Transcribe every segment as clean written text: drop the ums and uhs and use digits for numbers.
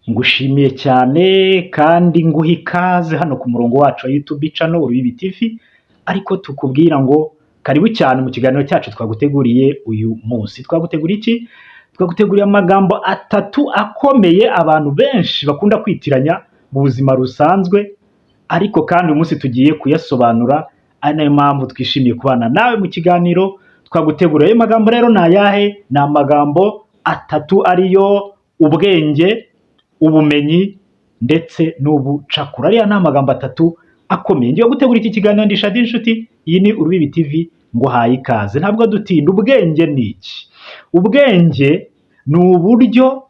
Ngushimiye cyane kandi nguha ikaze hano ku murongo wacu wa YouTube channel Urubibi TV, ariko tukubwira ngo karibu cyane mu kiganiro cyacu twaguteguriye uyu munsi. Twaguteguriye iki? Twaguteguriye amagambo atatu akomeye abantu benshi bakunda kwitiranya mu buzima rusanzwe, ariko kandi uyu munsi tugiye kuyasobanura, ari nayo mpamvu twishimiye kubana nawe mu kiganiro twaguteguriye. Ayo magambo rero ni ayahe? Ni amagambo atatu ariyo ubwenge, ubumenyi ndetse n'ubucakura. Ariya ni amagambo atatu akomeye. Ngiye gutegura iki kiganiro ndi Shaddy Nshuti, iyi ni Urubibi TV, nguhaye ikaze. Ntabwo dutinda. Ubwenge ni iki? Ubwenge ni uburyo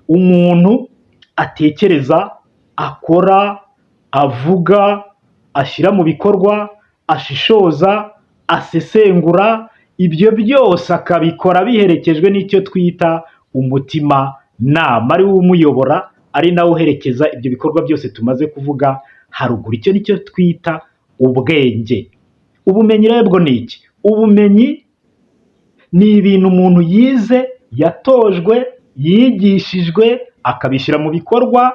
umuntu atekereza, akora, avuga, ashyira mu bikorwa, ashishoza, asesengura, ibyo byose akabikora biherekejwe n'icyo twita umutima nama, ari wo umuyobora, ari nawe uherekeza ibyo bikorwa byose tumaze kuvuga haruguru. Icyo nicyo twita ubwenge. Ubumenyi rero bwo ni iki? Ubumenyi ni ibintu umuntu yize, yatojwe, yigishijwe, akabishyira mu bikorwa.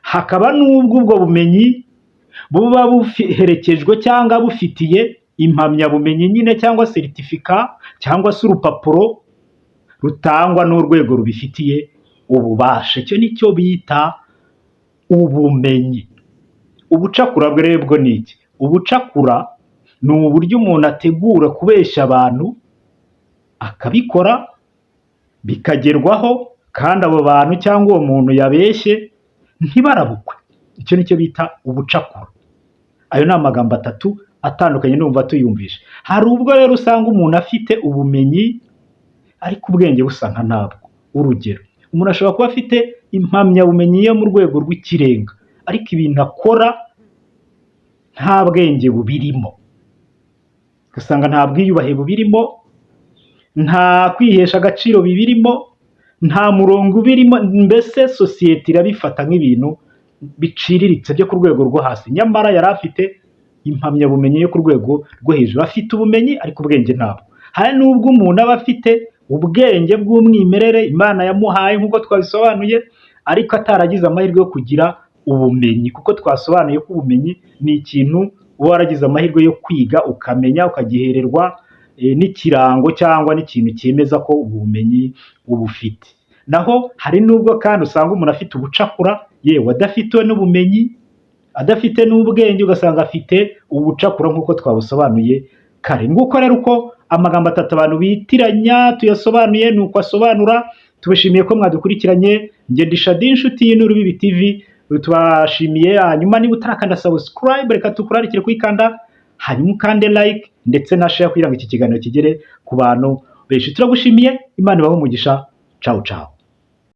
Hakaba n'ubwo ubwo bumenyi buba buherekejwe cyangwa bufitiye impamyabumenyi nyine, cyangwa seritifika, cyangwa se urupapuro rutangwa n'urwego rubifitiye ububasha. Icyo nicyo bita ubumenyi. Ubucakura rero bwo ni iki? Ubucakura ni uburyo umuntu ategura kubeshya abantu, akabikora bikagerwaho, kandi abo bantu cyangwa uwo muntu yabeshye ntibarabukwe. Icyo nicyo bita ubucakura. Ayo ni amagambo atatu atandukanye, numva tuyumvisha. Hari ubwo rero usanga umuntu afite ubumenyi ariko ubwenge busa nka ntabwo. Urugero, umuntu ashobora kuba afite impamyabumenyi yo mu rwego rw'ikirenga, ariko ibintu akora nta bwenge bubirimo. Ugasanga nta bwiyubahe bubirimo, nta kwihesha agaciro bibirimo, nta murongo ubirimo, mbese sosiyete irabifata nk'ibintu biciriritse byo ku rwego rwo hasi. Nyamara yari afite impamyabumenyi yo ku rwego rwo hejuru. Afite ubumenyi ariko ubwenge ntabwo. Hari n'ubwo umuntu aba afite ubwenge bw'umwimerere Imana yamuhaye nk'uko twabisobanuye, ariko ataragize amahirwe yo kugira ubumenyi, kuko twasobanuye ko ubumenyi ni ikintu uba waragize amahirwe yo kwiga, ukamenya, ukagihererwa n'ikirango cyangwa n'ikintu cyemeza ko ubumenyi ubufite. Naho hari n'ubwo kandi usanga umuntu afite ubucakura, yewe adafite n'ubumenyi, adafite n'ubwenge, ugasanga afite ubucakura nk'uko twabusobanuye kare. Nguko rero uko amagambo atatu abantu bitiranya tuyasobanuye, ni uko asobanura. Tubashimiye ko mwadukurikiranye. Njye ndi Shaddy Nshuti, iyi ni Urubibi TV. Tubashimiye. Hanyuma niba utarakanda subscribe, reka tukurarikire kuyikanda, hanyuma ukande like ndetse na share kugira ngo iki kiganiro kigere ku bantu benshi. Turagushimiye. Imana ibahe umugisha. Ciao ciao.